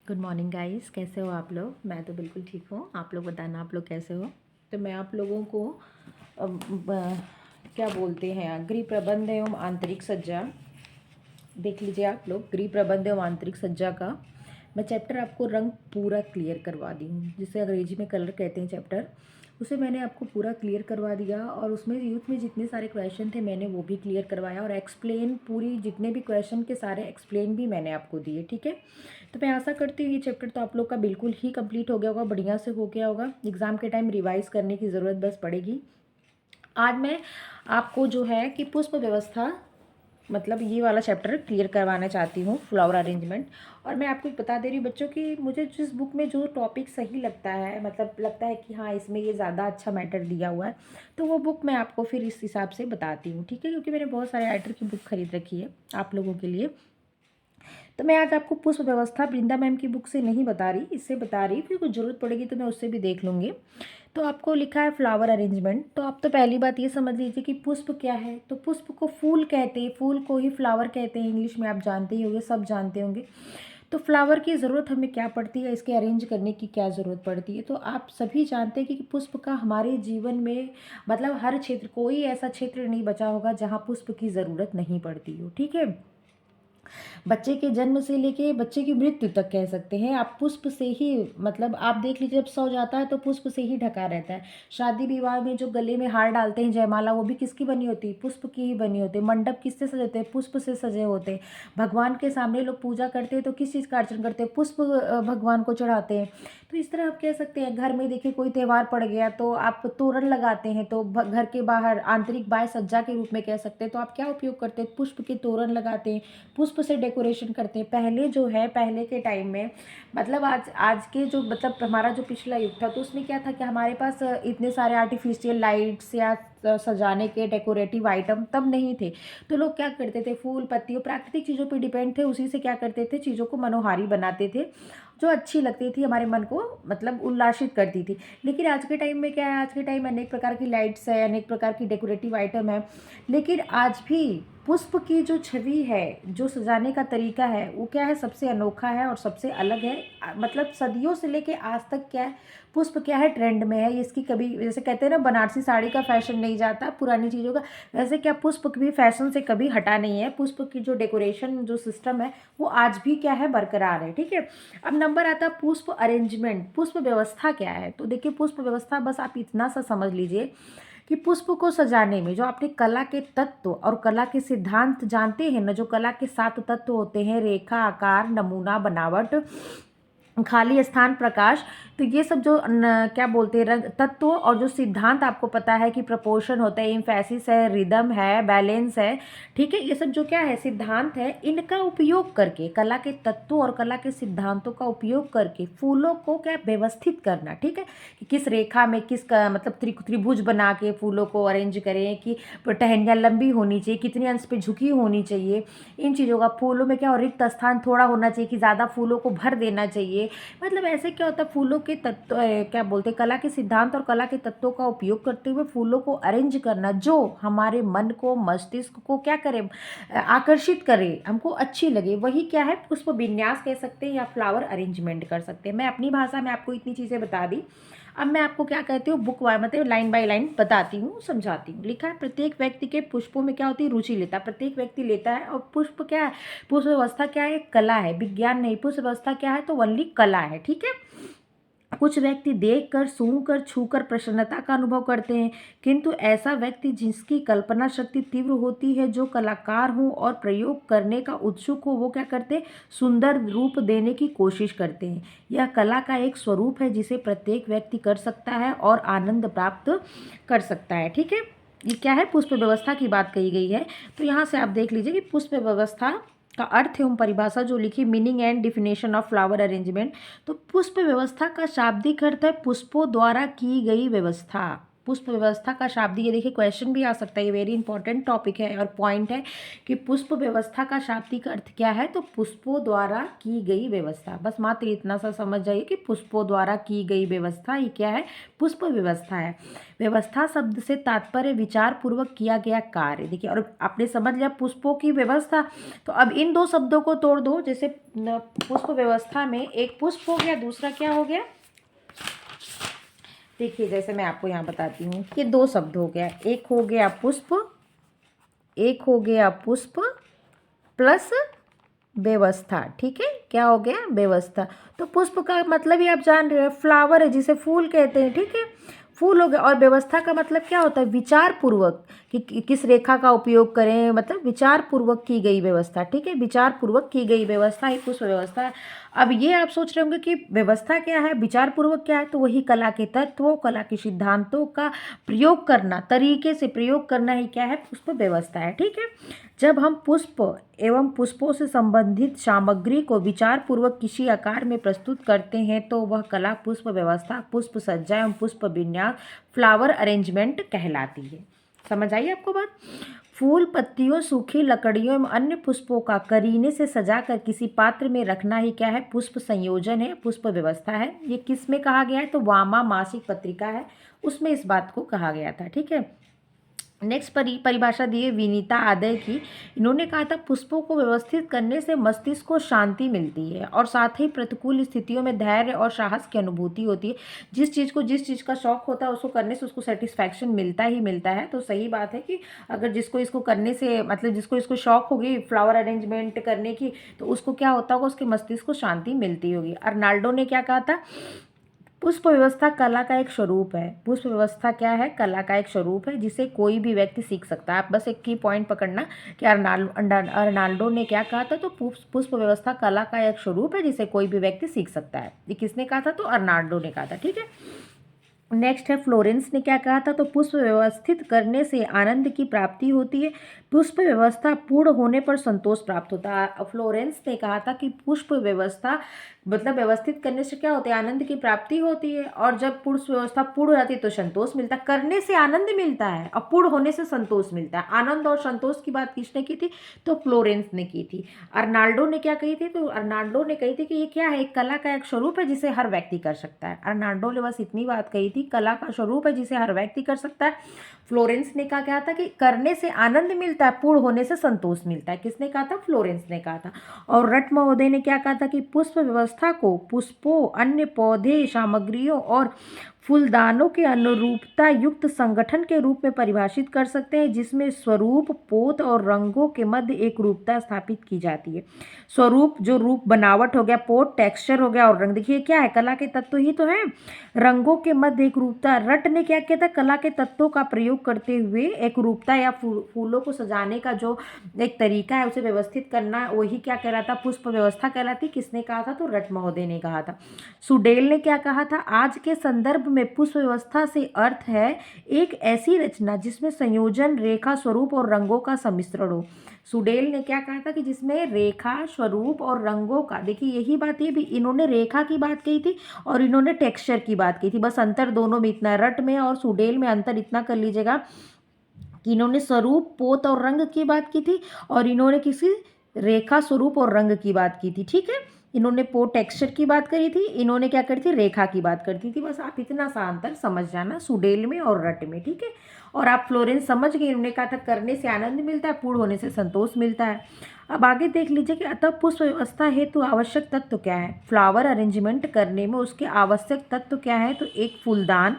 Good morning guys, कैसे हो आप लोग। मैं तो बिल्कुल ठीक हूँ। आप लोग बताना आप लोग कैसे हो। तो मैं आप लोगों को क्या बोलते हैं, गृह प्रबंध एवं आंतरिक सज्जा देख लीजिए। आप लोग गृह प्रबंध एवं आंतरिक सज्जा का मैं चैप्टर आपको रंग पूरा क्लियर करवा दी हूँ, जिसे अंग्रेजी में कलर कहते हैं चैप्टर। उसे मैंने आपको पूरा क्लियर करवा दिया और उसमें यूथ में जितने सारे क्वेश्चन थे मैंने वो भी क्लियर करवाया और एक्सप्लेन पूरी जितने भी क्वेश्चन के सारे एक्सप्लेन भी मैंने आपको दिए। ठीक है, तो मैं आशा करती हूँ ये चैप्टर तो आप लोग का बिल्कुल ही कंप्लीट हो गया होगा, बढ़िया से हो गया होगा। एग्ज़ाम के टाइम रिवाइज करने की ज़रूरत बस पड़ेगी। आज मैं आपको जो है कि पुष्प व्यवस्था मतलब ये वाला चैप्टर क्लियर करवाना चाहती हूँ, फ्लावर अरेंजमेंट। और मैं आपको बता दे रही हूँ बच्चों कि मुझे जिस बुक में जो टॉपिक सही लगता है, मतलब लगता है कि हाँ इसमें ये ज़्यादा अच्छा मैटर दिया हुआ है, तो वो बुक मैं आपको फिर इस हिसाब से बताती हूँ। ठीक है, क्योंकि मैंने बहुत सारे राइटर की बुक खरीद रखी है आप लोगों के लिए। तो मैं आज आपको पुष्प व्यवस्था वृंदा मैम की बुक से नहीं बता रही, इससे बता रही, फिर कुछ ज़रूरत पड़ेगी तो मैं उससे भी देख लूँगी। तो आपको लिखा है फ्लावर अरेंजमेंट। तो आप तो पहली बात ये समझ लीजिए कि पुष्प क्या है। तो पुष्प को फूल कहते हैं, फूल को ही फ्लावर कहते हैं, इंग्लिश में आप जानते ही होंगे, सब जानते होंगे। तो फ्लावर की ज़रूरत हमें क्या पड़ती है, इसके अरेंज करने की क्या ज़रूरत पड़ती है। तो आप सभी जानते हैं कि पुष्प का हमारे जीवन में मतलब हर क्षेत्र, कोई ऐसा क्षेत्र नहीं बचा होगा जहाँ पुष्प की ज़रूरत नहीं पड़ती हो। ठीक है, बच्चे के जन्म से लेके बच्चे की मृत्यु तक कह सकते हैं आप पुष्प से ही, मतलब आप देख लीजिए जब सो जाता है तो पुष्प से ही ढका रहता है। शादी विवाह में जो गले में हार डालते हैं जयमाला, वो भी किसकी बनी होती है, पुष्प की ही बनी होती है। मंडप किससे सजे होते हैं, पुष्प से सजे होते हैं। भगवान के सामने लोग पूजा करते हैं तो किस चीज़ का अर्चन करते हैं, पुष्प भगवान को चढ़ाते हैं। तो इस तरह आप कह सकते हैं घर में देखिए कोई त्यौहार पड़ गया तो आप तोरण लगाते हैं, तो घर के बाहर आंतरिक बाह्य सज्जा के रूप में कह सकते हैं। तो आप क्या उपयोग करते हैं, पुष्प के तोरण लगाते हैं, पुष्प से डेकोरेशन करते हैं। पहले जो है, पहले के टाइम में मतलब आज आज के जो मतलब हमारा जो पिछला युग था, तो उसमें क्या था कि हमारे पास इतने सारे आर्टिफिशियल लाइट्स या सजाने के डेकोरेटिव आइटम तब नहीं थे। तो लोग क्या करते थे, फूल पत्तियों प्राकृतिक चीज़ों पे डिपेंड थे, उसी से क्या करते थे, चीज़ों को मनोहारी बनाते थे, जो अच्छी लगती थी, हमारे मन को मतलब उल्लासित करती थी। लेकिन आज के टाइम में क्या है, आज के टाइम में अनेक प्रकार की लाइट्स है, अनेक प्रकार की डेकोरेटिव आइटम है, लेकिन आज भी पुष्प की जो छवि है, जो सजाने का तरीका है, वो क्या है, सबसे अनोखा है और सबसे अलग है। मतलब सदियों से लेके आज तक क्या है, पुष्प क्या है, ट्रेंड में है। इसकी कभी, जैसे कहते हैं ना बनारसी साड़ी का फैशन नहीं जाता पुरानी चीज़ों का, वैसे क्या पुष्प भी फैशन से कभी हटा नहीं है। पुष्प की जो डेकोरेशन जो सिस्टम है वो आज भी क्या है, बरकरार है। ठीक है, अब नंबर आता है पुष्प अरेंजमेंट, पुष्प व्यवस्था क्या है। तो देखिए पुष्प व्यवस्था बस आप इतना सा समझ लीजिए कि पुष्प को सजाने में जो आपने कला के तत्व और कला के सिद्धांत जानते हैं ना, जो कला के 7 तत्व होते हैं, रेखा, आकार, नमूना, बनावट, खाली स्थान, प्रकाश। तो ये सब जो क्या बोलते हैं, रंग तत्व और जो सिद्धांत आपको पता है कि प्रपोर्शन होता है, इम्फेसिस है, रिदम है, बैलेंस है। ठीक है, ये सब जो क्या है, सिद्धांत है, इनका उपयोग करके, कला के तत्वों और कला के सिद्धांतों का उपयोग करके फूलों को क्या व्यवस्थित करना। ठीक है, कि किस रेखा में किस मतलब त्रिभुज बना के फूलों को अरेंज करें, कि टहनियाँ लंबी होनी चाहिए, कितने अंश पे झुकी होनी चाहिए, इन चीज़ों का। फूलों में क्या, और रिक्त स्थान थोड़ा होना चाहिए कि ज़्यादा फूलों को भर देना चाहिए। मतलब ऐसे क्या होता है, फूलों के तत्व क्या बोलते हैं, कला के सिद्धांत और कला के तत्वों का उपयोग करते हुए फूलों को अरेंज करना, जो हमारे मन को, मस्तिष्क को क्या करे, आकर्षित करे, हमको अच्छी लगे, वही क्या है, पुष्प विन्यास कह सकते हैं या फ्लावर अरेंजमेंट कर सकते हैं। मैं अपनी भाषा में आपको इतनी चीज़ें बता दी। अब मैं आपको क्या कहती हूँ, बुक वाई मतलब लाइन बाय लाइन बताती हूँ, समझाती हूँ। लिखा है प्रत्येक व्यक्ति के पुष्पों में क्या होती है, रुचि लेता है, प्रत्येक व्यक्ति लेता है। और पुष्प क्या है, पुष्प व्यवस्था क्या है, कला है, विज्ञान नहीं। पुष्प व्यवस्था क्या है, तो ओनली कला है। ठीक है, कुछ व्यक्ति देखकर, सूंघकर, छूकर प्रसन्नता का अनुभव करते हैं, किंतु ऐसा व्यक्ति जिसकी कल्पना शक्ति तीव्र होती है, जो कलाकार हो और प्रयोग करने का उत्सुक हो, वो क्या करते हैं, सुंदर रूप देने की कोशिश करते हैं। यह कला का एक स्वरूप है जिसे प्रत्येक व्यक्ति कर सकता है और आनंद प्राप्त कर सकता है। ठीक है, ये क्या है, पुष्प व्यवस्था की बात कही गई है। तो यहाँ से आप देख लीजिए कि पुष्प व्यवस्था का अर्थ एवं परिभाषा जो लिखी, meaning and definition of flower arrangement. तो पुष्प व्यवस्था का शाब्दिक अर्थ है पुष्पों द्वारा की गई व्यवस्था। पुष्प व्यवस्था का शाब्दिक, ये देखिए क्वेश्चन भी आ सकता है, ये वेरी इंपॉर्टेंट टॉपिक है और पॉइंट है कि पुष्प व्यवस्था का शाब्दिक अर्थ क्या है, तो पुष्पों द्वारा की गई व्यवस्था। बस मात्र इतना सा समझ जाइए कि पुष्पों द्वारा की गई व्यवस्था ये क्या है, पुष्प व्यवस्था है। व्यवस्था शब्द से तात्पर्य विचार पूर्वक किया गया कार्य। देखिए, और आपने समझ लिया पुष्पों की व्यवस्था, तो अब इन दो शब्दों को तोड़ दो। जैसे पुष्प व्यवस्था में एक पुष्प हो गया, दूसरा क्या हो गया, देखिए जैसे मैं आपको यहाँ बताती हूँ, ये दो शब्द हो गया, एक हो गया पुष्प, एक हो गया पुष्प प्लस व्यवस्था। ठीक है, क्या हो गया, व्यवस्था। तो पुष्प का मतलब ही आप जान रहे हो, फ्लावर है जिसे फूल कहते हैं। ठीक है, फूल हो गया। और व्यवस्था का मतलब क्या होता है, विचार पूर्वक कि किस रेखा का उपयोग करें, मतलब विचार पूर्वक की गई व्यवस्था। ठीक है, विचार पूर्वक की गई व्यवस्था ही पुष्प व्यवस्था है। अब ये आप सोच रहे होंगे कि व्यवस्था क्या है, विचार पूर्वक क्या है, तो वही कला के तत्वों, कला के सिद्धांतों का प्रयोग करना, तरीके से प्रयोग करना ही क्या है, पुष्प व्यवस्था है। ठीक है, जब हम पुष्प एवं पुष्पों से संबंधित सामग्री को विचार पूर्वक किसी आकार में प्रस्तुत करते हैं तो वह कला पुष्प व्यवस्था, पुष्प सज्जा एवं पुष्प विन्यास, फ्लावर अरेंजमेंट कहलाती है। समझ आई आपको बात। फूल, पत्तियों, सूखी लकड़ियों एवं अन्य पुष्पों का करीने से सजाकर किसी पात्र में रखना ही क्या है, पुष्प संयोजन है, पुष्प व्यवस्था है। ये किस में कहा गया है, तो वामा मासिक पत्रिका है, उसमें इस बात को कहा गया था। ठीक है, नेक्स्ट परिभाषा दी है विनीता आदय की। इन्होंने कहा था पुष्पों को व्यवस्थित करने से मस्तिष्क को शांति मिलती है और साथ ही प्रतिकूल स्थितियों में धैर्य और साहस की अनुभूति होती है। जिस चीज़ का शौक होता है उसको करने से उसको सेटिस्फैक्शन मिलता ही मिलता है। तो सही बात है कि अगर जिसको इसको करने से, मतलब जिसको इसको शौक होगी फ्लावर अरेंजमेंट करने की, तो उसको क्या होता होगा, उसके मस्तिष्क को शांति मिलती होगी। अर्नाल्डो ने क्या कहा था, पुष्प व्यवस्था कला का एक स्वरूप है। पुष्प व्यवस्था क्या है, कला का एक स्वरूप है जिसे कोई भी व्यक्ति सीख सकता है। आप बस एक की पॉइंट पकड़ना कि अर्नाल्डो ने क्या कहा था, तो पुष्प व्यवस्था कला का एक स्वरूप है जिसे कोई भी व्यक्ति सीख सकता है। ये किसने कहा था, तो अर्नाल्डो ने कहा था। ठीक है, नेक्स्ट है फ्लोरेंस ने क्या कहा था, तो पुष्प व्यवस्थित करने से आनंद की प्राप्ति होती है, पुष्प व्यवस्था पूर्ण होने पर संतोष प्राप्त होता है। फ्लोरेंस ने कहा था कि पुष्प व्यवस्था मतलब व्यवस्थित करने से क्या होता है, आनंद की प्राप्ति होती है, और जब पुष्प व्यवस्था पूर्ण हो जाती है तो संतोष मिलता है। करने से आनंद मिलता है और पूर्ण होने से संतोष मिलता है। आनंद और संतोष की बात किसने की थी, तो फ्लोरेंस ने की थी। अर्नाल्डो ने क्या कही थी, तो अर्नाल्डो ने कही थी कि ये क्या है, एक कला का एक स्वरूप है जिसे हर व्यक्ति कर सकता है। अर्नाल्डो ने बस इतनी बात कही थी, कला का स्वरूप है जिसे हर व्यक्ति कर सकता है। फ्लोरेंस ने कहा क्या था कि करने से आनंद मिलता है, पूर्ण होने से संतोष मिलता है। किसने कहा था, फ्लोरेंस ने कहा था। और रट महोदय ने क्या कहा था कि पुष्प व्यवस्था को पुष्पों, अन्य पौधे, सामग्रियों और फूलदानों के अनुरूपता युक्त संगठन के रूप में परिभाषित कर सकते हैं जिसमें स्वरूप, पोत और रंगों के मध्य एक रूपता स्थापित की जाती है। स्वरूप जो रूप बनावट हो गया, पोत टेक्सचर हो गया, और रंग देखिए क्या है, कला के तत्व ही तो है। रंगों के मध्य एक रूपता, रट ने क्या किया था, कला के तत्वों का प्रयोग करते हुए एक रूपता या फूलों को सजाने का जो एक तरीका है उसे व्यवस्थित करना, वही क्या कहलाता, पुष्प व्यवस्था कहलाती। किसने कहा था, तो रट महोदय ने कहा था। सुडेल ने क्या कहा था, आज के संदर्भ में पुष्प व्यवस्था से अर्थ है एक ऐसी रचना जिसमें संयोजन, रेखा, स्वरूप और रंगों का सम्मिश्रण हो। सुडेल ने क्या कहा था कि जिसमें रेखा, स्वरूप और रंगों का, देखिए यही बात, ये भी इन्होंने रेखा की बात कही थी और इन्होंने टेक्सचर की बात की थी। बस अंतर दोनों में इतना, रट में और सुडेल में अंतर इतना कर लीजिएगा कि इन्होंने स्वरूप, पोत और रंग की बात की थी और इन्होंने किसी रेखा, स्वरूप और रंग की बात की थी। ठीक है, इन्होंने पोत टेक्सचर की बात करी थी, इन्होंने क्या करी थी, रेखा की बात करती थी। बस आप इतना सा अंतर समझ जाना सुडेल में और रट में। ठीक है, और आप फ्लोरेंस समझ गए, इन्होंने कहा था करने से आनंद मिलता है, पूर्ण होने से संतोष मिलता है। अब आगे देख लीजिए कि अतः पुष्प व्यवस्था हेतु आवश्यक तत्व क्या है। फ्लावर अरेंजमेंट करने में उसके आवश्यक तत्व क्या है, तो एक फूलदान,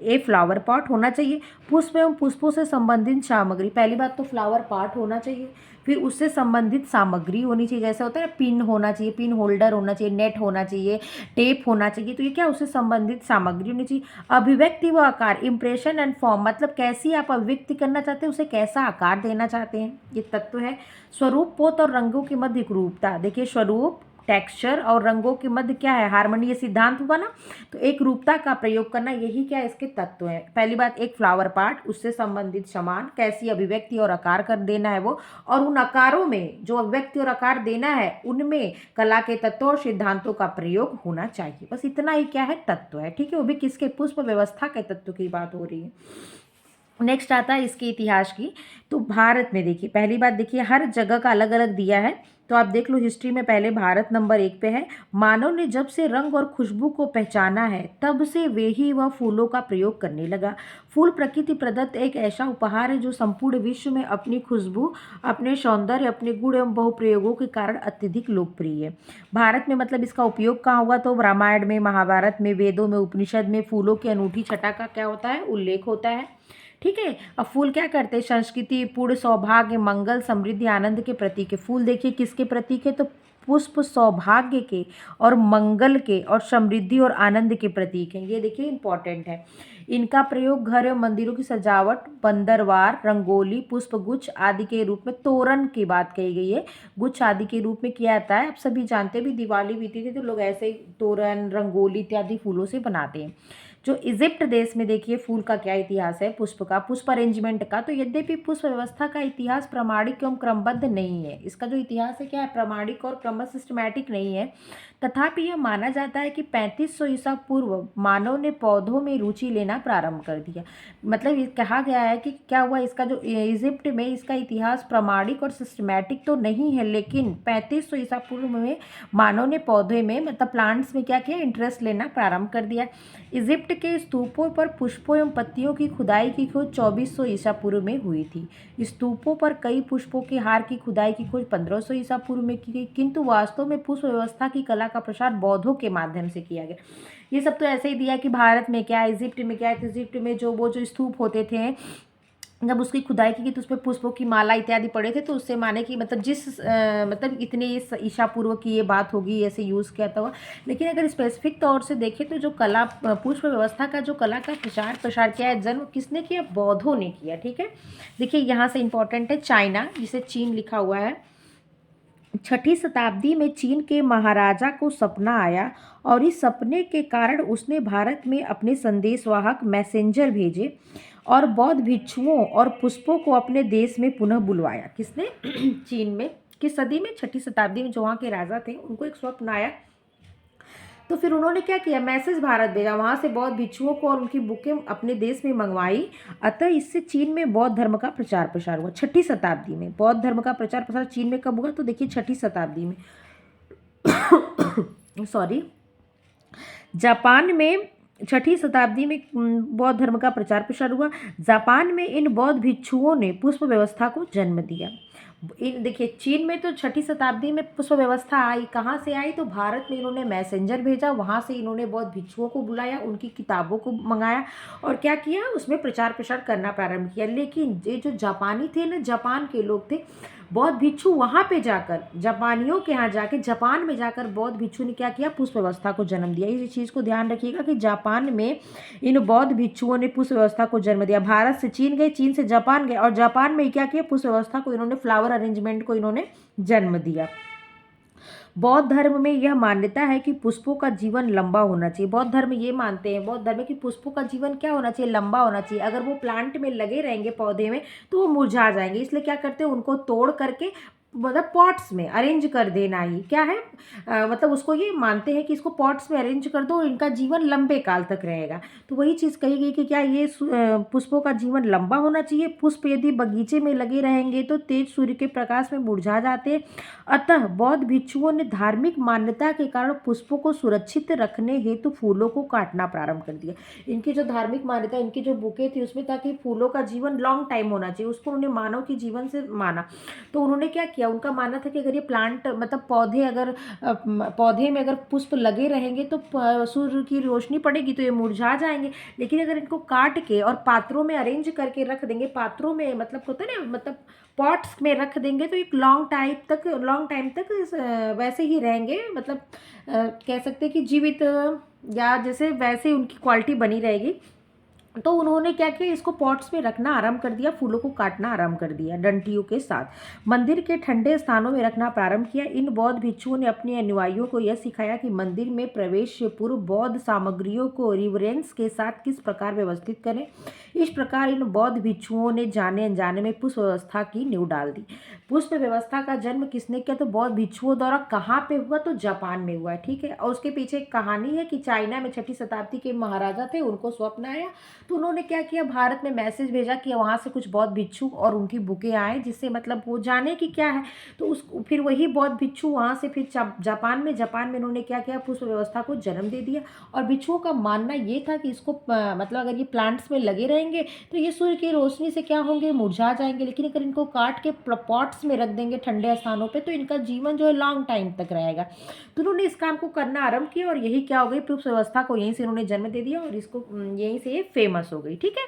एक फ्लावर पॉट होना चाहिए, पुष्प एवं पुष्पों से संबंधित सामग्री। पहली बात तो फ्लावर पॉट होना चाहिए, फिर उससे संबंधित सामग्री होनी चाहिए। जैसे होता है ना, पिन होना चाहिए, पिन होल्डर होना चाहिए, नेट होना चाहिए, टेप होना चाहिए। तो ये क्या, उससे संबंधित सामग्री होनी चाहिए। अभिव्यक्ति व आकार, इंप्रेशन एंड फॉर्म, मतलब कैसी आप अभिव्यक्ति करना चाहते हैं, उसे कैसा आकार देना चाहते हैं, ये तत्व है। स्वरूप, पोत और रंगों के मध्य एकरूपता, देखिए स्वरूप, टेक्सचर और रंगों के मध्य क्या है, हार्मनी, ये सिद्धांत हुआ ना। तो एक रूपता का प्रयोग करना, यही क्या इसके तत्व हैं। पहली बात, एक फ्लावर पार्ट, उससे संबंधित समान कैसी अभिव्यक्ति और आकार कर देना है वो, और उन आकारों में जो अभिव्यक्ति और आकार देना है उनमें कला के तत्वों और सिद्धांतों का प्रयोग होना चाहिए। बस इतना ही क्या है, तत्व है। ठीक है, वो भी किसके, पुष्प व्यवस्था के तत्व की बात हो रही है। नेक्स्ट आता है इसके इतिहास की। तो भारत में देखिए, पहली बात देखिए, हर जगह का अलग अलग दिया है। तो आप देख लो, हिस्ट्री में पहले भारत नंबर 1 पे है। मानव ने जब से रंग और खुशबू को पहचाना है तब से वे ही वह फूलों का प्रयोग करने लगा। फूल प्रकृति प्रदत्त एक ऐसा उपहार है जो संपूर्ण विश्व में अपनी खुशबू, अपने सौंदर्य, अपने गुण एवं बहुप्रयोगों के कारण अत्यधिक लोकप्रिय है। भारत में मतलब इसका उपयोग कहाँ हुआ, तो रामायण में, महाभारत में, वेदों में, उपनिषद में फूलों की अनूठी छटा का क्या होता है, उल्लेख होता है। ठीक है, अब फूल क्या करते हैं, संस्कृति, पूर्ण सौभाग्य, मंगल, समृद्धि, आनंद के प्रतीक है। फूल देखिए किसके प्रतीक है, तो पुष्प सौभाग्य के और मंगल के और समृद्धि और आनंद के प्रतीक हैं। ये देखिए इंपॉर्टेंट है। इनका प्रयोग घर एवं मंदिरों की सजावट, बंदरवार, रंगोली, पुष्पगुच्छ आदि के रूप में, तोरण की बात कही गई है, गुच्छ आदि के रूप में किया जाता है। आप सभी जानते हैं भी, दिवाली बीती थी तो लोग ऐसे ही तोरण, रंगोली इत्यादि फूलों से बनाते हैं। जो इजिप्ट देश में देखिए फूल का क्या इतिहास है, पुष्प का, पुष्प अरेंजमेंट का। तो यद्यपि पुष्प व्यवस्था का इतिहास प्रमाणिक एवं क्रमबद्ध नहीं है, इसका जो इतिहास है क्या है, प्रमाणिक और क्रमबद्ध, सिस्टमैटिक नहीं है। तथापि यह माना जाता है कि 3500 ईसा पूर्व मानव ने पौधों में रुचि लेना प्रारंभ कर दिया। मतलब ये कहा गया है कि क्या हुआ, इसका जो इजिप्ट में इसका इतिहास प्रमाणिक और सिस्टमैटिक तो नहीं है, लेकिन 3500 ईसा पूर्व में मानव ने पौधे में, मतलब प्लांट्स में क्या किया, इंटरेस्ट लेना प्रारंभ कर दिया। इजिप्ट के स्तूपों पर पुष्पों एवं पत्तियों की खुदाई की खोज 2400 ईसा पूर्व में हुई थी। स्तूपों पर कई पुष्पों के हार की खुदाई की खोज 1500 ईसा पूर्व में की गई, किंतु वास्तव में पुष्प व्यवस्था की कला का प्रसार बौद्धों के माध्यम से किया गया। ये सब तो ऐसे ही दिया कि भारत में क्या है, इजिप्ट में क्या है। तो इजिप्ट में जो स्तूप होते थे, जब उसकी खुदाई की गई तो उसमें पुष्पों की माला इत्यादि पड़े थे। तो उससे माने कि मतलब मतलब इतने ईसा पूर्व की ये बात होगी, ऐसे यूज़ किया था। लेकिन अगर स्पेसिफिक तौर से देखें तो जो कला, पुष्प व्यवस्था का जो कला का प्रसार किया है, जन्म किसने किया, बौद्धों ने किया। ठीक है, देखिए यहाँ से इंपॉर्टेंट है चाइना, जिसे चीन लिखा हुआ है। 6ठी शताब्दी में चीन के महाराजा को सपना आया और इस सपने के कारण उसने भारत में अपने संदेशवाहक मैसेंजर भेजे और बौद्ध भिक्षुओं और पुष्पों को अपने देश में पुनः बुलवाया। किसने चीन में, किस सदी में, 6ठी शताब्दी में जो वहाँ के राजा थे उनको एक स्वप्न आया। तो फिर उन्होंने क्या किया, मैसेज भारत भेजा, वहाँ से बौद्ध भिक्षुओं को और उनकी बुकें अपने देश में मंगवाई। अतः इससे चीन में बौद्ध धर्म का प्रचार प्रसार हुआ। 6ठी शताब्दी में बौद्ध धर्म का प्रचार प्रसार चीन में कब हुआ, तो देखिए 6ठी शताब्दी में सॉरी, जापान में 6ठी शताब्दी में बौद्ध धर्म का प्रचार प्रसार हुआ। जापान में इन बौद्ध भिक्षुओं ने पुष्प व्यवस्था को जन्म दिया। इन देखिए, चीन में तो 6ठी शताब्दी में पुष्प व्यवस्था आई, कहाँ से आई, तो भारत में इन्होंने मैसेंजर भेजा, वहाँ से इन्होंने बौद्ध भिक्षुओं को बुलाया, उनकी किताबों को मंगाया और क्या किया, उसमें प्रचार प्रसार करना प्रारंभ किया। लेकिन ये जो जापानी थे ना, जापान के लोग थे, बौद्ध भिक्षु वहाँ पे जाकर, जापानियों के यहाँ जाके, जापान में जाकर बौद्ध भिक्षु ने क्या किया, पुष्प व्यवस्था को जन्म दिया। इस चीज़ को ध्यान रखिएगा कि जापान में इन बौद्ध भिक्षुओं ने पुष्प व्यवस्था को जन्म दिया। भारत से चीन गए, चीन से जापान गए और जापान में क्या किया, पुष्प व्यवस्था को इन्होंने, फ्लावर अरेंजमेंट को इन्होंने जन्म दिया। बौद्ध धर्म में यह मान्यता है कि पुष्पों का जीवन लंबा होना चाहिए। बौद्ध धर्म ये मानते हैं, बौद्ध धर्म की पुष्पों का जीवन क्या होना चाहिए, लंबा होना चाहिए। अगर वो प्लांट में लगे रहेंगे, पौधे में, तो वो मुरझा जाएंगे। इसलिए क्या करते हैं, उनको तोड़ करके मतलब पॉट्स में अरेंज कर देना ही क्या है, मतलब उसको ये मानते हैं कि इसको पॉट्स में अरेंज कर दो, इनका जीवन लंबे काल तक रहेगा। तो वही चीज़ कही गई कि क्या ये पुष्पों का जीवन लंबा होना चाहिए। पुष्प यदि बगीचे में लगे रहेंगे तो तेज सूर्य के प्रकाश में मुरझा जाते हैं। अतः बौद्ध भिक्षुओं ने धार्मिक मान्यता के कारण पुष्पों को सुरक्षित रखने हेतु फूलों को काटना प्रारंभ कर दिया। इनकी जो धार्मिक मान्यता, इनकी जो बुके थी उसमें ताकि फूलों का जीवन लॉन्ग टाइम होना चाहिए, उसको उन्होंने मानव के जीवन से माना। तो उन्होंने क्या किया, उनका मानना था कि अगर ये प्लांट, मतलब पौधे, अगर पौधे में अगर पुष्प लगे रहेंगे तो सूर्य की रोशनी पड़ेगी तो ये मुरझा जाएंगे। लेकिन अगर इनको काट के और पात्रों में अरेंज करके रख देंगे, पात्रों में मतलब होता है ना, मतलब पॉट्स में रख देंगे, तो एक लॉन्ग टाइम तक वैसे ही रहेंगे। मतलब कह सकते हैं कि जीवित, या जैसे वैसे उनकी क्वालिटी बनी रहेगी। तो उन्होंने क्या किया, इसको पॉट्स में रखना आरंभ कर दिया, फूलों को काटना आरंभ कर दिया डंटियों के साथ। मंदिर के ठंडे स्थानों में रखना प्रारंभ किया। इन बौद्ध भिक्षुओं ने अपने अनुयायियों को यह सिखाया कि मंदिर में प्रवेश से पूर्व बौद्ध सामग्रियों को रिवरेंस के साथ किस प्रकार व्यवस्थित करें। इस प्रकार इन बौद्ध भिक्षुओं ने जाने अनजाने में पुष्प व्यवस्था की नींव डाल दी। पुष्प व्यवस्था का जन्म किसने किया, तो बौद्ध भिक्षुओं द्वारा। कहाँ पे हुआ, तो जापान में हुआ है, ठीक है। और उसके पीछे एक कहानी है कि चाइना में 6ठी शताब्दी के महाराजा थे, उनको स्वप्न आया, तो उन्होंने क्या किया, भारत में मैसेज भेजा कि वहाँ से कुछ बौद्ध भिक्षु और उनकी बुकें आए, जिससे मतलब वो जाने कि क्या है। तो उस फिर वही बौद्ध भिक्षु वहाँ से फिर जापान में उन्होंने क्या किया, पुष्प व्यवस्था को जन्म दे दिया। और भिक्षुओं का मानना ये था कि इसको मतलब अगर ये प्लांट्स में लगे रहेंगे तो ये सूर्य की रोशनी से क्या होंगे, मुरझा जाएंगे, लेकिन अगर इनको काट के पॉट्स में रख देंगे ठंडे स्थानों पे तो इनका जीवन जो है लॉन्ग टाइम तक रहेगा। तो उन्होंने इस काम को करना आरंभ किया और यही क्या हो गई, पुष्प व्यवस्था को यहीं से उन्होंने जन्म दे दिया और इसको यहीं से ये फेमस हो गई, ठीक है।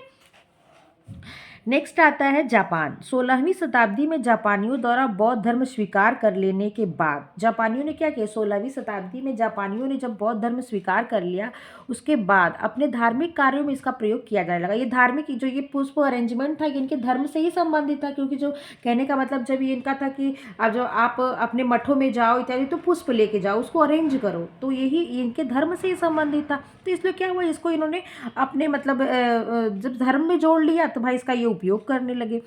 नेक्स्ट आता है जापान। 16वीं शताब्दी में जापानियों द्वारा बौद्ध धर्म स्वीकार कर लेने के बाद जापानियों ने क्या किया, 16वीं शताब्दी में जापानियों ने जब बौद्ध धर्म स्वीकार कर लिया उसके बाद अपने धार्मिक कार्यों में इसका प्रयोग किया जाने लगा। ये धार्मिक जो ये पुष्प अरेंजमेंट था ये इनके धर्म से ही संबंधित था, क्योंकि जो कहने का मतलब जब ये इनका था कि अब जो आप अपने मठों में जाओ इत्यादि तो पुष्प लेके जाओ, उसको अरेंज करो, तो यही इनके धर्म से ही संबंधित था। तो इसलिए क्या हुआ, इसको इन्होंने अपने मतलब जब धर्म में जोड़ लिया तो भाई इसका ये उपयोग करने लगे।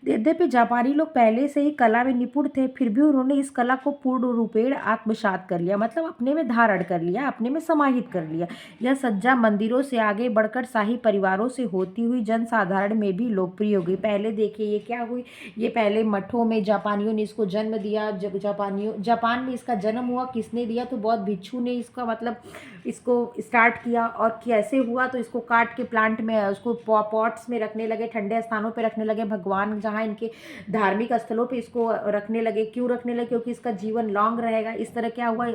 यद्यपि जापानी लोग पहले से ही कला में निपुण थे, फिर भी उन्होंने इस कला को पूर्ण रूपेण आत्मसात कर लिया, मतलब अपने में धारण कर लिया, अपने में समाहित कर लिया। यह सज्जा मंदिरों से आगे बढ़कर शाही परिवारों से होती हुई जनसाधारण में भी लोकप्रिय हो गई। पहले देखिए ये क्या हुई, ये पहले मठों में जापानियों ने इसको जन्म दिया, जब जापान में इसका जन्म हुआ, किसने दिया, तो बौद्ध भिक्षु ने इसका मतलब इसको स्टार्ट किया। और कैसे हुआ, तो इसको काट के प्लांट में उसको पॉट्स में रखने लगे, ठंडे स्थानों पे रखने लगे, भगवान जहाँ इनके धार्मिक स्थलों पे इसको रखने लगे। क्यों रखने लगे, क्योंकि इसका जीवन लॉन्ग रहेगा। इस तरह क्या हुआ,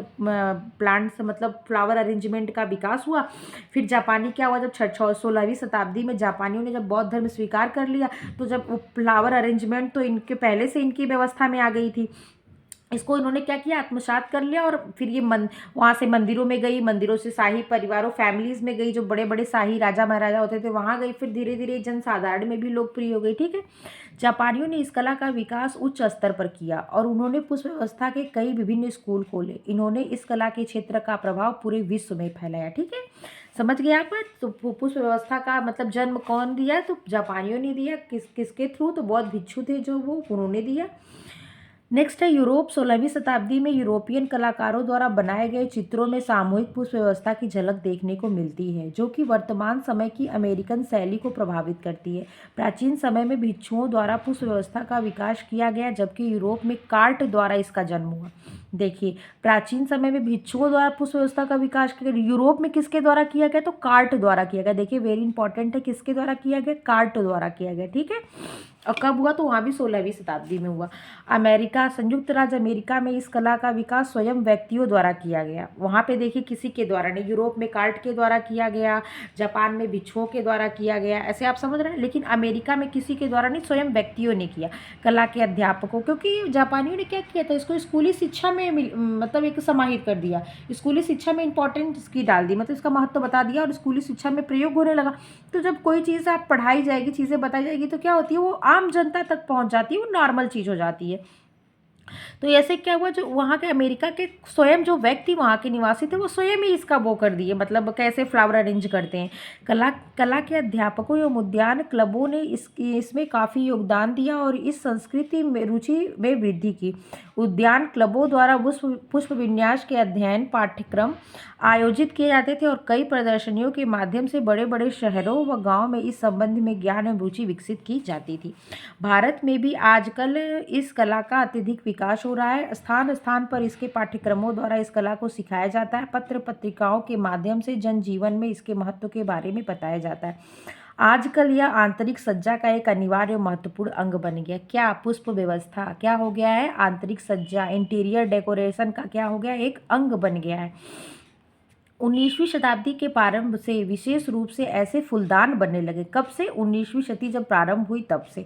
प्लांट्स मतलब फ्लावर अरेंजमेंट का विकास हुआ। फिर जापानी क्या हुआ, जब 16वीं शताब्दी में जापानियों ने जब बौद्ध धर्म स्वीकार कर लिया तो जब वो फ्लावर अरेंजमेंट तो इनके पहले से इनकी व्यवस्था में आ गई थी, इसको इन्होंने क्या किया, आत्मसात कर लिया। और फिर ये वहाँ से मंदिरों में गई, मंदिरों से शाही परिवारों फैमिलीज में गई, जो बड़े बड़े शाही राजा महाराजा होते थे वहाँ गई, फिर धीरे धीरे जनसाधारण में भी लोकप्रिय हो गई, ठीक है। जापानियों ने इस कला का विकास उच्च स्तर पर किया और उन्होंने पुष्प व्यवस्था के कई विभिन्न स्कूल खोले। इन्होंने इस कला के क्षेत्र का प्रभाव पूरे विश्व में फैलाया, ठीक है। समझ गए आप। तो पुष्प व्यवस्था का मतलब जन्म कौन दिया, तो जापानियों ने दिया। किसके थ्रू, तो बौद्ध भिक्षु थे जो वो उन्होंने दिया। नेक्स्ट है यूरोप। 16वीं शताब्दी में यूरोपियन कलाकारों द्वारा बनाए गए चित्रों में सामूहिक पुष्प व्यवस्था की झलक देखने को मिलती है, जो कि वर्तमान समय की अमेरिकन शैली को प्रभावित करती है। प्राचीन समय में भिक्षुओं द्वारा पुष्प व्यवस्था का विकास किया गया, जबकि यूरोप में कार्ट द्वारा इसका जन्म हुआ। देखिए, प्राचीन समय में भिक्षुओं द्वारा पुष्प व्यवस्था का विकास किया गया, यूरोप में किसके द्वारा किया गया, तो कार्ट द्वारा किया गया। देखिए वेरी इंपॉर्टेंट है, किसके द्वारा किया गया, कार्ट द्वारा किया गया, ठीक है। और कब हुआ, तो वहाँ भी 16वीं शताब्दी में हुआ। संयुक्त राज्य अमेरिका में इस कला का विकास स्वयं व्यक्तियों द्वारा किया गया। वहाँ पे देखिए किसी के द्वारा नहीं, यूरोप में कार्ट के द्वारा किया गया, जापान में भिक्षुओं के द्वारा किया गया, ऐसे आप समझ रहे हैं। लेकिन अमेरिका में किसी के द्वारा नहीं, स्वयं व्यक्तियों ने किया, कला के अध्यापकों। क्योंकि जापानियों ने क्या किया था, इसको स्कूली शिक्षा में मतलब एक समाहित कर दिया, स्कूली शिक्षा में इंपॉर्टेंट इसकी डाल दी, मतलब इसका महत्व बता दिया और स्कूली शिक्षा में प्रयोग होने लगा। तो जब कोई चीज़ आप पढ़ाई जाएगी, चीज़ें बताई जाएगी, तो क्या होती है, वो आम जनता तक पहुंच जाती है, वो नॉर्मल चीज़ हो जाती है। तो ऐसे क्या हुआ, जो वहाँ के अमेरिका के स्वयं जो व्यक्ति वहाँ के निवासी थे वो स्वयं ही इसका वो कर दिए, मतलब कैसे फ्लावर अरेंज करते हैं। कला के अध्यापकों एवं उद्यान क्लबों ने इसमें काफ़ी योगदान दिया और इस संस्कृति में रुचि में वृद्धि की। उद्यान क्लबों द्वारा पुष्प विन्यास के अध्ययन पाठ्यक्रम आयोजित किए जाते थे और कई प्रदर्शनियों के माध्यम से बड़े बड़े शहरों व गाँव में इस संबंध में ज्ञान एवं रुचि विकसित की जाती थी। भारत में भी आजकल इस कला का अत्यधिक विकास हो रहा है। स्थान स्थान पर इसके पाठ्यक्रमों द्वारा इस कला को सिखाया जाता है। पत्र पत्रिकाओं के माध्यम से जनजीवन में इसके महत्व के बारे में बताया जाता है। आजकल यह आंतरिक सज्जा का एक अनिवार्य महत्वपूर्ण अंग बन गया। क्या, पुष्प व्यवस्था क्या हो गया है, आंतरिक सज्जा इंटीरियर डेकोरेशन का क्या हो गया, एक अंग बन गया है। 19वीं शताब्दी के प्रारंभ से विशेष रूप से ऐसे फूलदान बनने लगे। कब से? 19वीं शती जब प्रारंभ हुई तब से,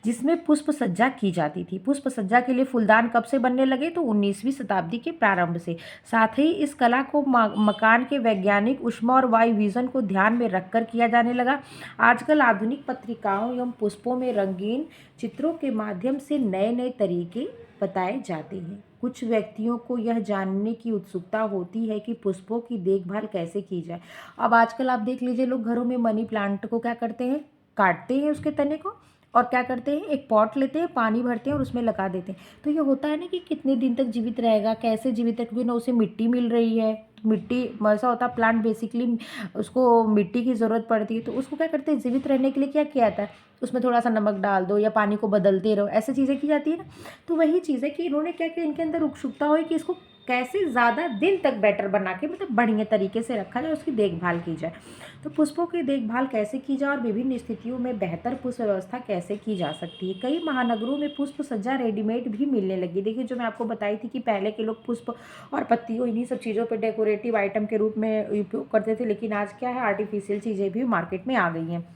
जिसमें पुष्प सज्जा की जाती थी। पुष्प सज्जा के लिए फूलदान कब से बनने लगे? तो 19वीं शताब्दी के प्रारंभ से। साथ ही इस कला को मकान के वैज्ञानिक ऊष्मा और वायु विजन को ध्यान में रखकर किया जाने लगा। आजकल आधुनिक पत्रिकाओं एवं पुष्पों में रंगीन चित्रों के माध्यम से नए नए तरीके बताए जाते हैं। कुछ व्यक्तियों को यह जानने की उत्सुकता होती है कि पुष्पों की देखभाल कैसे की जाए। अब आजकल आप देख लीजिए, लोग घरों में मनी प्लांट को क्या करते हैं, काटते हैं उसके तने को, और क्या करते हैं, एक पॉट लेते हैं, पानी भरते हैं और उसमें लगा देते हैं। तो ये होता है ना कि कितने दिन तक जीवित रहेगा, कैसे जीवित है, क्योंकि ना उसे मिट्टी मिल रही है। तो मिट्टी ऐसा होता है, प्लांट बेसिकली उसको मिट्टी की ज़रूरत पड़ती है, तो उसको क्या करते हैं, जीवित रहने के लिए क्या किया जाता है, उसमें थोड़ा सा नमक डाल दो या पानी को बदलते रहो, ऐसी चीज़ें की जाती है ना। तो वही चीज़ है कि इन्होंने क्या किया, इनके अंदर उत्सुकता हुई कि इसको कैसे ज़्यादा दिन तक बेटर बना के, मतलब बढ़िया तरीके से रखा जाए, उसकी देखभाल की जाए। तो पुष्पों की देखभाल कैसे की जाए और विभिन्न स्थितियों में बेहतर पुष्प व्यवस्था कैसे की जा सकती है। कई महानगरों में पुष्प सज्जा रेडीमेड भी मिलने लगी। देखिए, जो मैं आपको बताई थी कि पहले के लोग पुष्प और पत्तियों, इन्हीं सब चीज़ों पर डेकोरेटिव आइटम के रूप में उपयोग करते थे, लेकिन आज क्या है, आर्टिफिशियल चीज़ें भी मार्केट में आ गई हैं।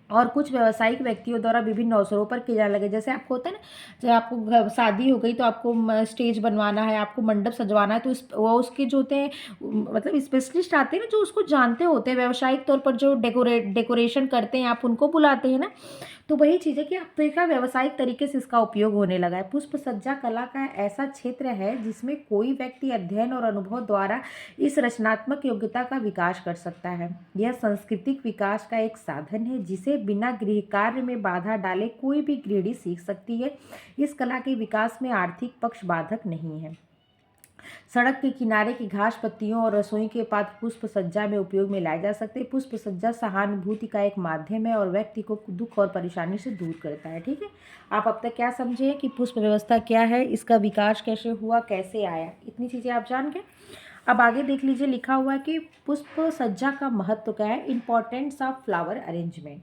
और कुछ व्यावसायिक व्यक्तियों द्वारा विभिन्न अवसरों पर किया जाने लगे। जैसे आपको होता है ना, जब आपको शादी हो गई तो आपको स्टेज बनवाना है, आपको मंडप सजवाना है, तो वो उसके जो होते हैं, मतलब स्पेशलिस्ट आते हैं ना, जो उसको जानते होते हैं, व्यावसायिक तौर पर जो डेकोरेशन करते हैं, आप उनको बुलाते हैं ना। तो वही चीज़ है कि अब देखा, व्यावसायिक तरीके से इसका उपयोग होने लगा है। पुष्प सज्जा कला का ऐसा क्षेत्र है जिसमें कोई व्यक्ति अध्ययन और अनुभव द्वारा इस रचनात्मक योग्यता का विकास कर सकता है। यह सांस्कृतिक विकास का एक साधन है जिसे बिना गृह कार्य में बाधा डाले कोई भी गृहिणी सीख सकती है। इस कला के विकास में आर्थिक पक्ष बाधक नहीं है। सड़क के किनारे की घास, पत्तियों और रसोई के पात्र पुष्प सज्जा में उपयोग में लाए जा सकते हैं। पुष्प सज्जा सहानुभूति का एक माध्यम है और व्यक्ति को दुख और परेशानी से दूर करता है। ठीक है, आप अब तक क्या समझे कि पुष्प व्यवस्था क्या है, इसका विकास कैसे हुआ, कैसे आया, इतनी चीज़ें आप जान गए। अब आगे देख लीजिए, लिखा हुआ है कि पुष्प सज्जा का महत्व क्या है, इंपॉर्टेंस ऑफ फ्लावर अरेंजमेंट।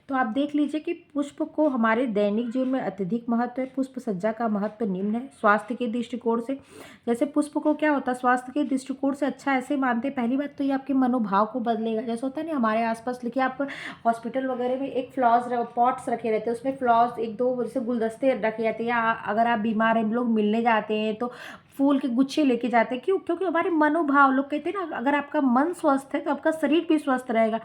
तो आप देख लीजिए कि पुष्प को हमारे दैनिक जीवन में अत्यधिक महत्व है। पुष्प सज्जा का महत्व निम्न है। स्वास्थ्य के दृष्टिकोण से, जैसे पुष्प को क्या होता है, स्वास्थ्य के दृष्टिकोण से अच्छा ऐसे मानते हैं। पहली बात तो ये आपके मनोभाव को बदलेगा। जैसे होता है ना, हमारे आसपास लिखिए, आप हॉस्पिटल वगैरह में एक फ्लावर्स पॉट्स रखे रहते हैं, उसमें फ्लावर्स एक दो जैसे गुलदस्ते रखे जाते हैं, या अगर आप बीमार हैं, लोग मिलने जाते हैं तो फूल के गुच्छे लेके जाते हैं। क्यों? क्योंकि हमारे मनोभाव, लोग कहते हैं ना, अगर आपका मन स्वस्थ है तो आपका शरीर भी स्वस्थ रहेगा।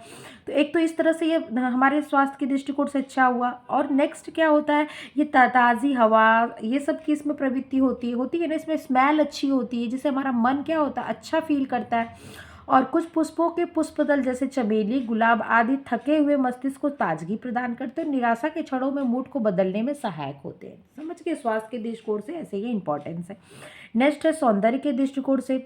तो एक तो इस तरह से ये हमारे स्वास्थ्य के दृष्टिकोण से अच्छा हुआ। और नेक्स्ट क्या होता है, ये ताज़ी हवा, ये सब की इसमें प्रवृत्ति होती है ना, इसमें स्मेल अच्छी होती है, जिससे हमारा मन क्या होता है, अच्छा फील करता है। और कुछ पुष्पों के पुष्पदल जैसे चमेली, गुलाब आदि थके हुए मस्तिष्क को ताजगी प्रदान करते हैं, निराशा के क्षणों में मूड को बदलने में सहायक होते हैं। समझ के, स्वास्थ्य के दृष्टिकोण से ऐसे ये इंपॉर्टेंस है। नेक्स्ट है सौंदर्य के दृष्टिकोण से।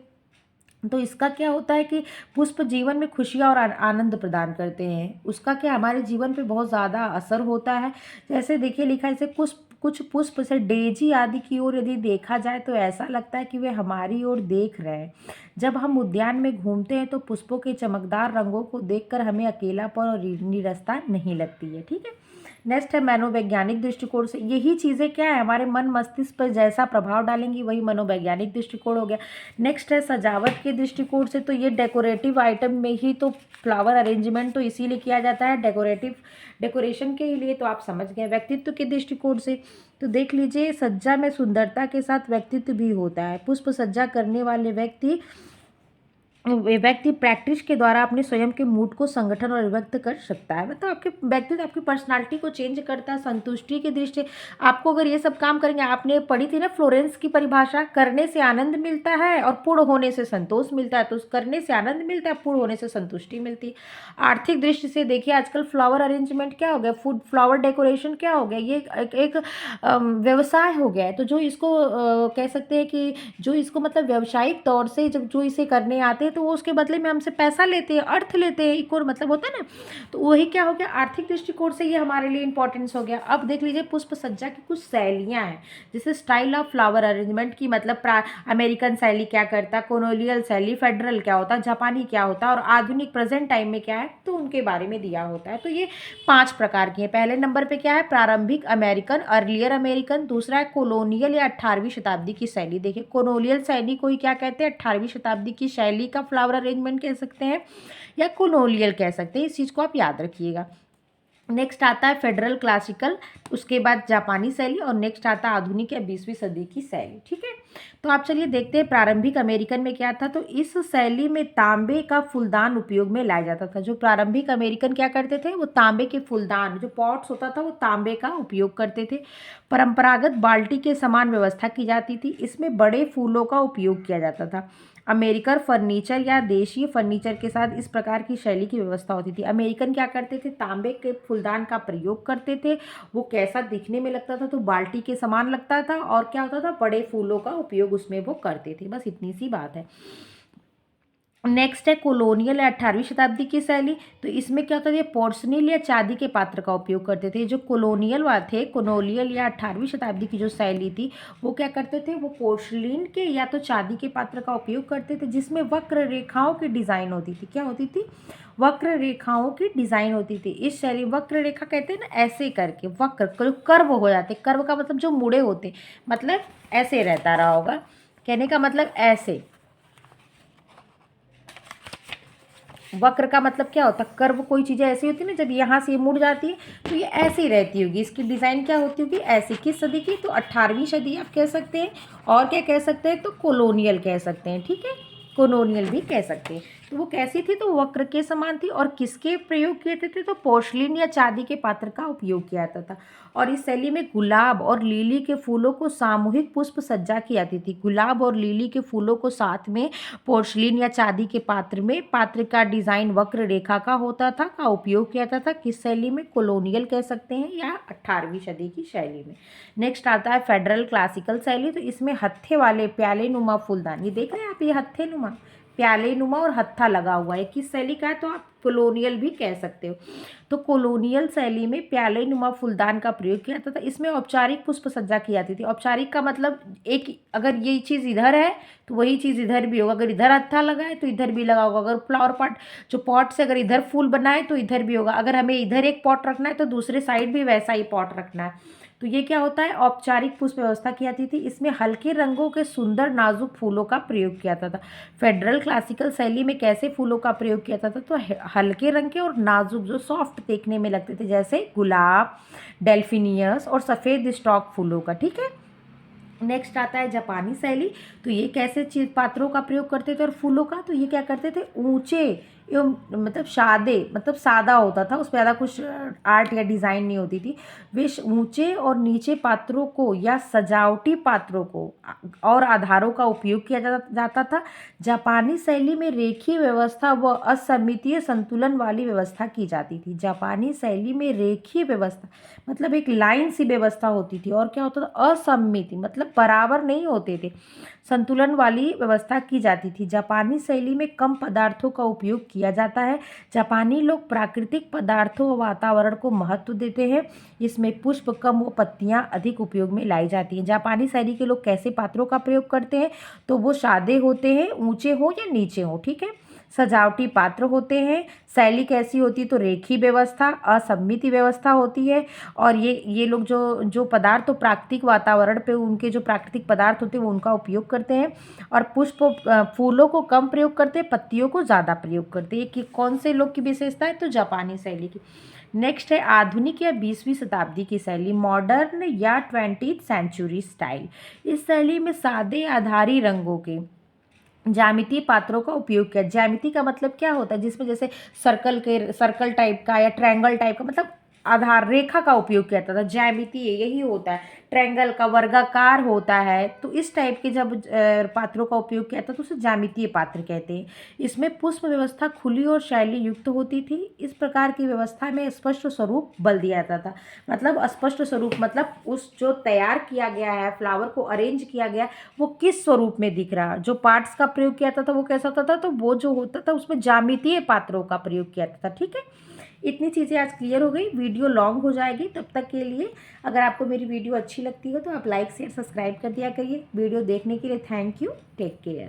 तो इसका क्या होता है कि पुष्प जीवन में खुशियाँ और आनंद प्रदान करते हैं। उसका क्या हमारे जीवन पे बहुत ज़्यादा असर होता है। जैसे देखिए, लिखा है, जैसे कुछ पुष्प से डेजी आदि की ओर यदि देखा जाए तो ऐसा लगता है कि वे हमारी ओर देख रहे हैं। जब हम उद्यान में घूमते हैं तो पुष्पों के चमकदार रंगों को देखकर हमें अकेलापन और निरसता नहीं लगती है। ठीक है, नेक्स्ट है मनोवैज्ञानिक दृष्टिकोण से। यही चीज़ें क्या है, हमारे मन मस्तिष्क पर जैसा प्रभाव डालेंगी वही मनोवैज्ञानिक दृष्टिकोण हो गया। नेक्स्ट है सजावट के दृष्टिकोण से। तो ये डेकोरेटिव आइटम में ही तो फ्लावर अरेंजमेंट तो इसीलिए किया जाता है, डेकोरेशन के लिए। तो आप समझ गए। व्यक्तित्व के दृष्टिकोण से तो देख लीजिए, सज्जा में सुंदरता के साथ व्यक्तित्व भी होता है। पुष्प सज्जा करने वाले व्यक्ति प्रैक्टिस के द्वारा अपने स्वयं के मूड को संगठन और व्यक्त कर सकता है। मतलब आपके व्यक्तित्व, आपकी पर्सनालिटी को चेंज करता है। संतुष्टि की दृष्टि, आपको अगर ये सब काम करेंगे, आपने पढ़ी थी ना फ्लोरेंस की परिभाषा, करने से आनंद मिलता है और पूर्ण होने से संतोष मिलता है। तो करने से आनंद मिलता है, पूर्ण होने से संतुष्टि मिलती है। आर्थिक दृष्टि से देखिए, आजकल फ्लावर अरेंजमेंट क्या हो गया, फूड फ्लावर डेकोरेशन क्या हो गया, ये एक व्यवसाय हो गया है। तो जो इसको कह सकते हैं कि जो इसको मतलब व्यावसायिक तौर से जब जो इसे करने आते हैं तो वो उसके बदले में हमसे पैसा लेते हैं, अर्थ लेते हैं, एक और मतलब होता है ना। तो वही क्या हो गया, आर्थिक दृष्टिकोण से ये हमारे लिए इंपॉर्टेंस हो गया। अब देख लीजिए, पुष्प सज्जा की कुछ शैलियाँ हैं, जैसे स्टाइल ऑफ फ्लावर अरेंजमेंट की, मतलब अमेरिकन शैली क्या करता है, कोलोनियल शैली, फेडरल क्या होता है, जापानी क्या होता है, और आधुनिक प्रेजेंट टाइम में क्या है, तो उनके बारे में दिया होता है। तो ये 5 प्रकार की है। पहले नंबर पे क्या है, प्रारंभिक अमेरिकन, अर्लियर अमेरिकन। दूसरा है कोलोनियल या 18वीं शताब्दी की शैली। देखिए, कोलोनियल शैली को ही क्या कहते हैं, 18वीं शताब्दी की शैली का फ्लावर अरेंजमेंट कह सकते हैं या कोलोनियल कह सकते हैं, इस चीज़ को आप याद रखिएगा। नेक्स्ट आता है फेडरल क्लासिकल, उसके बाद जापानी शैली, और नेक्स्ट आता है आधुनिक या 20वीं सदी की शैली। ठीक है, तो आप चलिए देखते हैं प्रारंभिक अमेरिकन में क्या था। तो इस शैली में तांबे का फूलदान उपयोग में लाया जाता था। जो प्रारंभिक अमेरिकन क्या करते थे, वो तांबे के फूलदान, जो पॉट्स होता था, वो तांबे का उपयोग करते थे। परंपरागत बाल्टी के समान व्यवस्था की जाती थी। इसमें बड़े फूलों का उपयोग किया जाता था। अमेरिकन फर्नीचर या देशीय फर्नीचर के साथ इस प्रकार की शैली की व्यवस्था होती थी। अमेरिकन क्या करते थे, तांबे के फूलदान का प्रयोग करते थे। वो कैसा दिखने में लगता था, तो बाल्टी के समान लगता था, और क्या होता था, बड़े फूलों का उपयोग उसमें वो करते थे। बस इतनी सी बात है। नेक्स्ट है कोलोनियल या 18वीं शताब्दी की शैली। तो इसमें क्या होता है, पोर्सनिल या चांदी के पात्र का उपयोग करते थे। जो कोलोनियल थे, कोलोनियल या 18वीं शताब्दी की जो शैली थी, वो क्या करते थे, वो पोर्सलिन के या तो चांदी के पात्र का उपयोग करते थे, जिसमें वक्र रेखाओं की डिज़ाइन होती थी। क्या होती थी, वक्र रेखाओं की डिज़ाइन होती थी। इस शैली, वक्र रेखा कहते हैं ना, ऐसे करके वक्र कर्व हो जाते। कर्व का मतलब जो मुड़े होते, मतलब ऐसे रहता रहा होगा, कहने का मतलब ऐसे। वक्र का मतलब क्या होता है, कर्व, कोई चीज़ें ऐसी होती है ना, जब यहाँ से ये मुड़ जाती है तो ये ऐसे ही रहती होगी। इसकी डिज़ाइन क्या होती होगी, ऐसी। किस सदी की, तो 18वीं सदी आप कह सकते हैं, और क्या कह सकते हैं, तो कोलोनियल कह सकते हैं। ठीक है, कोलोनियल भी कह सकते हैं। तो वो कैसी थी, तो वक्र के समान थी। और किसके प्रयोग किए थे, तो पोर्सलिन या चांदी के पात्र का उपयोग किया जाता था। और इस शैली में गुलाब और लिली के फूलों को सामूहिक पुष्प सज्जा की जाती थी। गुलाब और लिली के फूलों को साथ में पोर्सलिन या चांदी के पात्र में, पात्र का डिज़ाइन वक्र रेखा का होता था, का उपयोग किया जाता था। किस शैली में, कोलोनियल कह सकते हैं या 18वीं सदी की शैली में। नेक्स्ट आता है फेडरल क्लासिकल शैली। तो इसमें हत्थे वाले प्याले नुमा फूलदान, ये देख रहे हैं आप, ये हत्थे नुमा, प्याले नुमा और हत्था लगा हुआ है। किस शैली का है, तो आप कोलोनियल भी कह सकते हो। तो कोलोनियल शैली में प्याले नुमा फूलदान का प्रयोग किया जाता था। इसमें औपचारिक पुष्प सज्जा की जाती थी। औपचारिक का मतलब, एक अगर ये चीज़ इधर है तो वही चीज़ इधर भी होगा, अगर इधर हत्था लगा है तो इधर भी लगा होगा, अगर फ्लावर पॉट, जो पॉट से अगर इधर फूल बनाए तो इधर भी होगा, अगर हमें इधर एक पॉट रखना है तो दूसरे साइड भी वैसा ही पॉट रखना है। तो ये क्या होता है, औपचारिक पुष्प व्यवस्था की जाती थी। इसमें हल्के रंगों के सुंदर नाजुक फूलों का प्रयोग किया जाता था। फेडरल क्लासिकल शैली में कैसे फूलों का प्रयोग किया जाता था, तो हल्के रंग के और नाजुक, जो सॉफ्ट देखने में लगते थे, जैसे गुलाब, डेल्फिनियस और सफ़ेद स्टॉक फूलों का। ठीक है, नेक्स्ट आता है जापानी शैली। तो ये कैसे चीज पात्रों का प्रयोग करते थे और फूलों का, तो ये क्या करते थे, ऊंचे एवं मतलब सादे, मतलब सादा होता था, उसमें ज़्यादा कुछ आर्ट या डिज़ाइन नहीं होती थी। वे ऊंचे और नीचे पात्रों को या सजावटी पात्रों को और आधारों का उपयोग किया जाता था। जापानी शैली में रेखीय व्यवस्था व असमितीय संतुलन वाली व्यवस्था की जाती थी। जापानी शैली में रेखीय व्यवस्था मतलब एक लाइन सी व्यवस्था होती थी, और क्या होता था, असमिति मतलब बराबर नहीं होते थे, संतुलन वाली व्यवस्था की जाती थी। जापानी शैली में कम पदार्थों का उपयोग किया जाता है। जापानी लोग प्राकृतिक पदार्थों व वातावरण को महत्व देते हैं। इसमें पुष्प कम व पत्तियां अधिक उपयोग में लाई जाती हैं। जापानी शैली के लोग कैसे पात्रों का प्रयोग करते हैं, तो वो सादे होते हैं, ऊंचे हो या नीचे हो। ठीक है, सजावटी पात्र होते हैं। शैली कैसी होती है, तो रेखीय व्यवस्था, असमिति व्यवस्था होती है। और ये लोग जो पदार्थ, तो प्राकृतिक वातावरण पे उनके जो प्राकृतिक पदार्थ होते हैं वो उनका उपयोग करते हैं। और फूलों को कम प्रयोग करते हैं, पत्तियों को ज़्यादा प्रयोग करते हैं। कि कौन से लोग की विशेषता है, तो जापानी शैली की। नेक्स्ट है आधुनिक या 20वीं शताब्दी की शैली, मॉडर्न या 20th सेंचुरी स्टाइल। इस शैली में सादे आधारी रंगों के ज्यामितीय पात्रों का उपयोग किया। ज्यामिति का मतलब क्या होता है, जिसमें जैसे सर्कल टाइप का या ट्रायंगल टाइप का, मतलब आधार रेखा का उपयोग किया जाता था। ज्यामिति यही होता है, ट्रायंगल का वर्गाकार होता है। तो इस टाइप के जब पात्रों का उपयोग किया था तो उसे ज्यामितीय पात्र कहते हैं। इसमें पुष्प व्यवस्था खुली और शैली युक्त होती थी। इस प्रकार की व्यवस्था में स्पष्ट स्वरूप बल दिया जाता था। मतलब स्पष्ट स्वरूप मतलब उस जो तैयार किया गया है, फ्लावर को अरेंज किया गया, वो किस स्वरूप में दिख रहा है। जो पार्ट्स का प्रयोग किया जाता था वो कैसा होता था, तो वो जो होता था उसमें ज्यामितीय पात्रों का प्रयोग किया जाता था। ठीक है, इतनी चीज़ें आज क्लियर हो गई। वीडियो लॉन्ग हो जाएगी, तब तक के लिए अगर आपको मेरी वीडियो अच्छी लगती हो तो आप लाइक शेयर सब्सक्राइब कर दिया करिए। वीडियो देखने के लिए थैंक यू, टेक केयर।